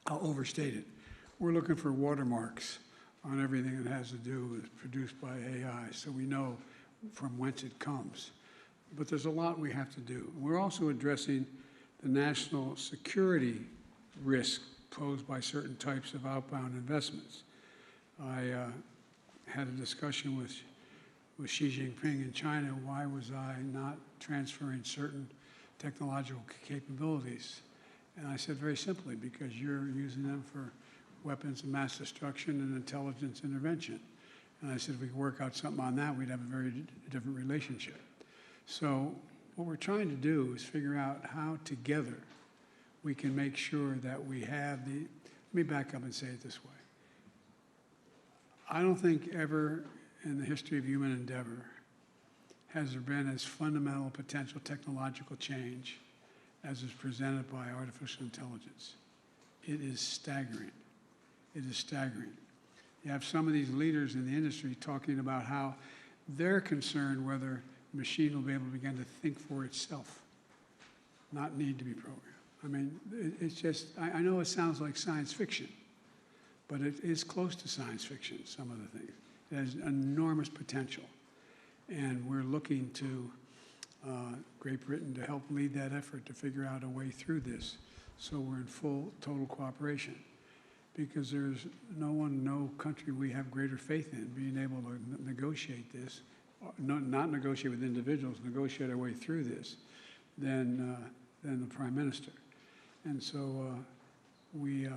I'll overstate it, we're looking for watermarks on everything that has to do with produced by AI, so we know from whence it comes. But there's a lot we have to do. We're also addressing the national security risk posed by certain types of outbound investments. I had a discussion with Xi Jinping in China. Why was I not transferring certain technological capabilities? And I said very simply, because you're using them for weapons of mass destruction and intelligence intervention. And I said if we could work out something on that, we'd have a very different relationship. So what we're trying to do is figure out how together we can make sure that we have the, let me back up and say it this way. I don't think ever in the history of human endeavor has there been as fundamental potential technological change as is presented by artificial intelligence. It is staggering. It is staggering. You have some of these leaders in the industry talking about how they're concerned whether the machine will be able to begin to think for itself, not need to be programmed. I mean, it's just, I know it sounds like science fiction, but it is close to science fiction, some of the things. It has enormous potential. And we're looking to Great Britain to help lead that effort to figure out a way through this so we're in full, total cooperation. Because there's no country we have greater faith in being able to negotiate this, not negotiate with individuals, negotiate our way through this, than the Prime Minister. And so we're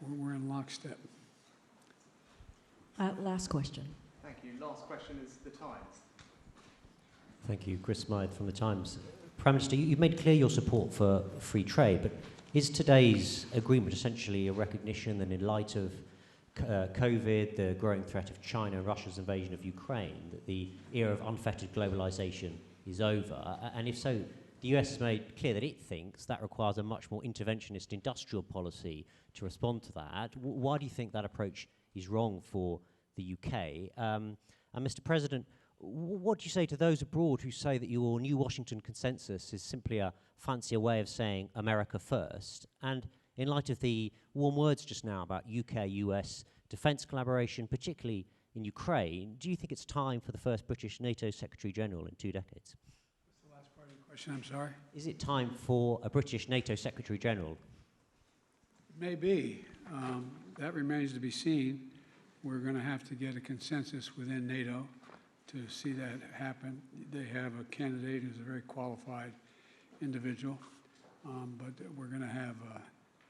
in lockstep. Last question. Thank you. Last question is the Times. Thank you. Chris Smythe from the Times. Prime Minister, you've made clear your support for free trade, but is today's agreement essentially a recognition that in light of COVID, the growing threat of China and Russia's invasion of Ukraine, that the era of unfettered globalization is over? And if so, the US has made clear that it thinks that requires a much more interventionist industrial policy to respond to that. Why do you think that approach is wrong for the UK? And Mr. President, what do you say to those abroad who say that your new Washington consensus is simply a fancier way of saying America first? And in light of the warm words just now about UK-US defence collaboration, particularly in Ukraine, do you think it's time for the first British NATO Secretary-General in 2 decades? What's the last part of your question? I'm sorry? Is it time for a British NATO Secretary-General? Maybe. That remains to be seen. We're going to have to get a consensus within NATO to see that happen. They have a candidate who's a very qualified individual, but we're going to have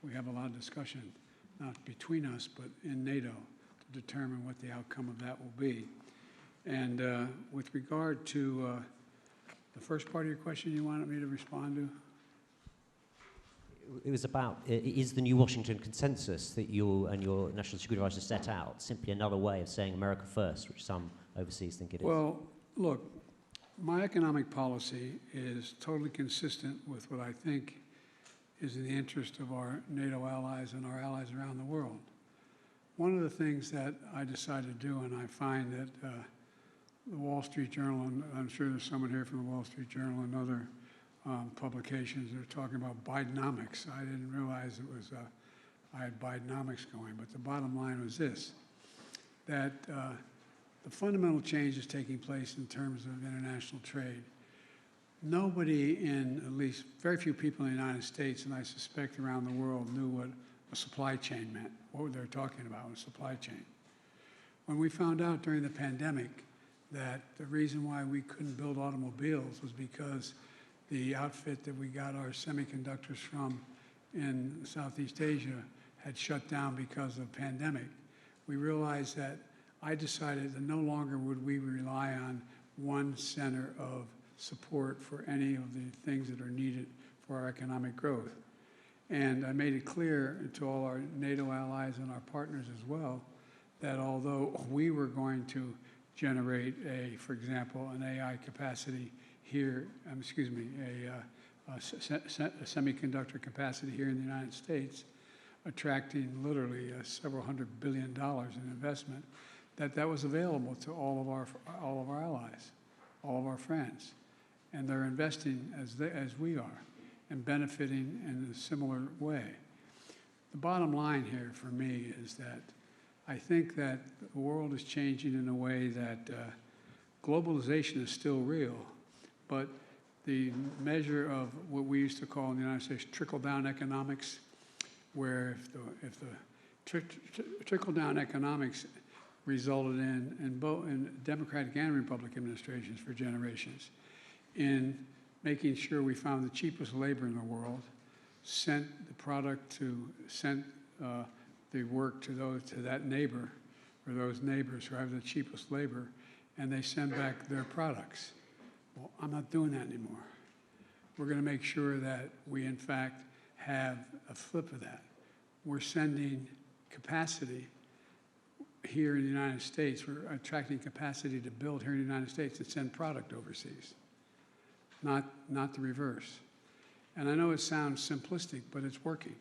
we have a lot of discussion, not between us, but in NATO, to determine what the outcome of that will be. And with regard to the first part of your question you wanted me to respond to? It was about, is the new Washington consensus that you and your national security advisor set out simply another way of saying America first, which some overseas think it is? Well, look, my economic policy is totally consistent with what I think is in the interest of our NATO allies and our allies around the world. One of the things that I decided to do, and I find that the Wall Street Journal, and I'm sure there's someone here from the Wall Street Journal and other publications that are talking about Bidenomics. I didn't realize it was, I had Bidenomics going, but the bottom line was this, that the fundamental change is taking place in terms of international trade. Nobody in, at least very few people in the United States, and I suspect around the world, knew what a supply chain meant, what they were talking about with supply chain. When we found out during the pandemic that the reason why we couldn't build automobiles was because the outfit that we got our semiconductors from in Southeast Asia had shut down because of the pandemic, we realized that I decided that no longer would we rely on one center of support for any of the things that are needed for our economic growth. And I made it clear to all our NATO allies and our partners as well that although we were going to generate for example, an AI capacity here, a semiconductor capacity here in the United States, attracting literally several $100 billion in investment, that was available to all of our allies, all of our friends, and they're investing as we are, and benefiting in a similar way. The bottom line here for me is that I think that the world is changing in a way that globalization is still real, but the measure of what we used to call in the United States trickle-down economics, where if the trickle-down economics resulted in both Democratic and Republican administrations for generations, in making sure we found the cheapest labor in the world, sent the product sent the work to that neighbor or those neighbors who have the cheapest labor, and they send back their products. Well, I'm not doing that anymore. We're going to make sure that we, in fact, have a flip of that. We're sending capacity here in the United States. We're attracting capacity to build here in the United States and send product overseas, not the reverse. And I know it sounds simplistic, but it's working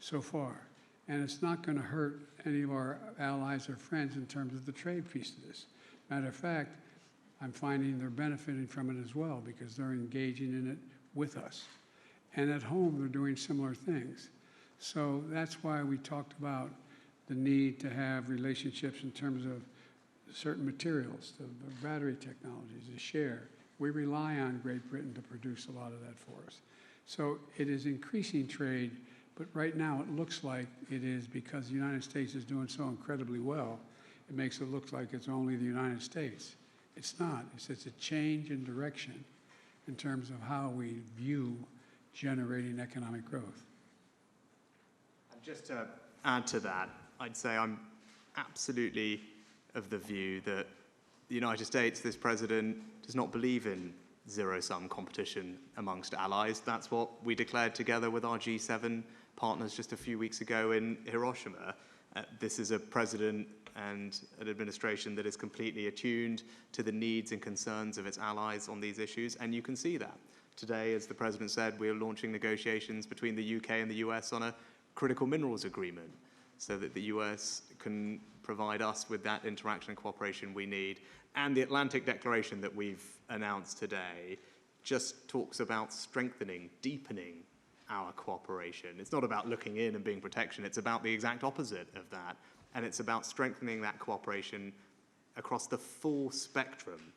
so far. And it's not going to hurt any of our allies or friends in terms of the trade piece of this. Matter of fact, I'm finding they're benefiting from it as well because they're engaging in it with us. And at home, they're doing similar things. So that's why we talked about the need to have relationships in terms of certain materials, the battery technologies, the share. We rely on Great Britain to produce a lot of that for us. So it is increasing trade, but right now it looks like it is because the United States is doing so incredibly well. It makes it look like it's only the United States. It's not. It's a change in direction in terms of how we view generating economic growth. And just to add to that, I'd say I'm absolutely of the view that the United States, this president, does not believe in zero-sum competition amongst allies. That's what we declared together with our G7 partners just a few weeks ago in Hiroshima. This is a president and an administration that is completely attuned to the needs and concerns of its allies on these issues, and you can see that. Today, as the president said, we're launching negotiations between the UK and the US on a critical minerals agreement so that the US can provide us with that interaction and cooperation we need. And the Atlantic Declaration that we've announced today just talks about strengthening, deepening our cooperation. It's not about looking in and being protection, it's about the exact opposite of that. And it's about strengthening that cooperation across the full spectrum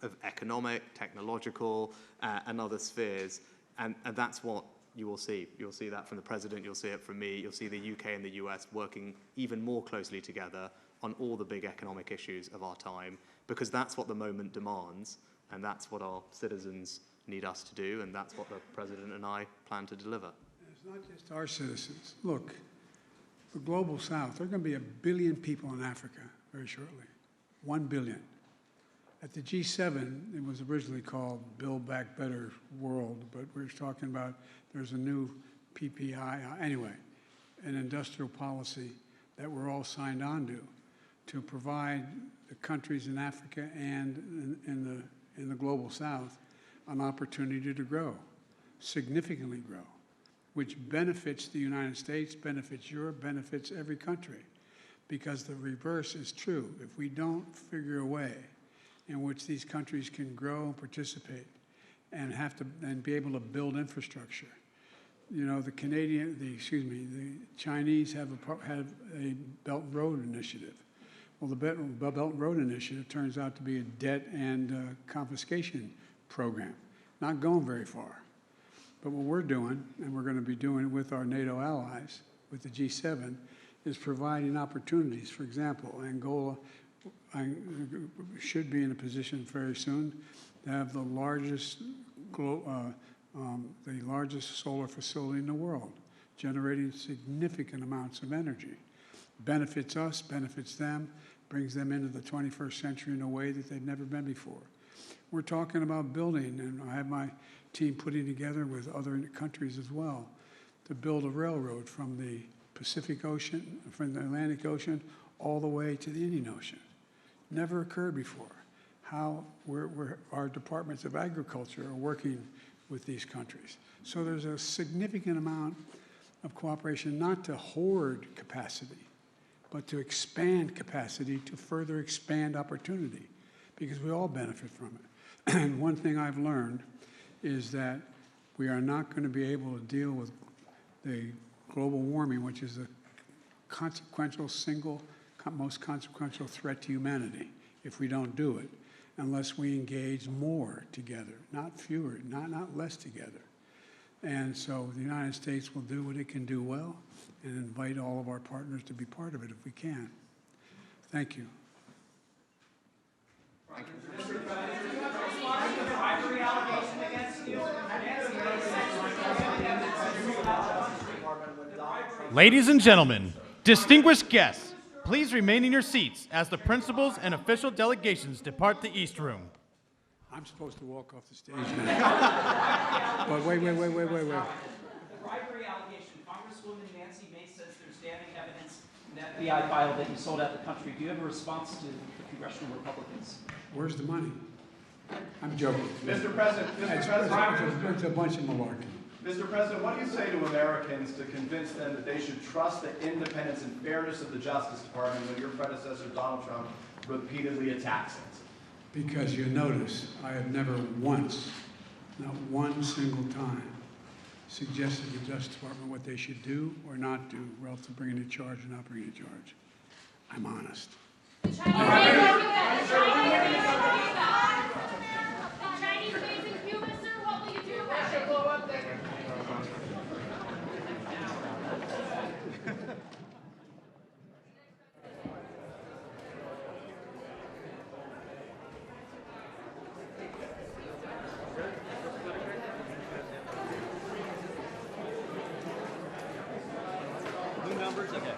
of economic, technological, and other spheres. And that's what you will see. You'll see that from the president, you'll see it from me, you'll see the UK and the US working even more closely together on all the big economic issues of our time, because that's what the moment demands, and that's what our citizens need us to do, and that's what the president and I plan to deliver. It's not just our citizens. Look, the global south, there are going to be 1 billion people in Africa very shortly. 1 billion. At the G7, it was originally called Build Back Better World, but we're talking about there's a new PPI, anyway, an industrial policy that we're all signed on to provide the countries in Africa and in the global south an opportunity to grow, significantly grow, which benefits the United States, benefits Europe, benefits every country. Because the reverse is true. If we don't figure a way in which these countries can grow and participate and be able to build infrastructure. You know, the Chinese have a Belt and Road Initiative. Well, the Belt and Road Initiative turns out to be a debt and confiscation program, not going very far. But what we're doing, and we're going to be doing with our NATO allies, with the G7, is providing opportunities. For example, Angola should be in a position very soon to have the largest solar facility in the world, generating significant amounts of energy. Benefits us, benefits them, brings them into the 21st century in a way that they've never been before. We're talking about building, and I have my team putting together with other countries as well, to build a railroad from the Pacific Ocean, from the Atlantic Ocean, all the way to the Indian Ocean. Never occurred before. How our departments of agriculture are working with these countries. So there's a significant amount of cooperation, not to hoard capacity, but to expand capacity, to further expand opportunity, because we all benefit from it. And one thing I've learned is that we are not going to be able to deal with the global warming, which is the most consequential threat to humanity, if we don't do it, unless we engage more together, not fewer, not less together. And so the United States will do what it can do well and invite all of our partners to be part of it if we can. Thank you. Thank you. Ladies and gentlemen, distinguished guests, please remain in your seats as the principals and official delegations depart the East Room. I'm supposed to walk off the stage now. But wait. The bribery allegation, Congresswoman Nancy Mace says there's damning evidence in that FBI file that you sold out the country. Do you have a response to the congressional Republicans? Where's the money? I'm joking. Mr. President, it's a bunch of malarkey. Mr. President, what do you say to Americans to convince them that they should trust the independence and fairness of the Justice Department when your predecessor, Donald Trump, repeatedly attacks it? Because you notice, I have never once, not one single time, suggested to the Justice Department what they should do or not do relative to bringing a charge or not bringing a charge. I'm honest. Numbers, okay.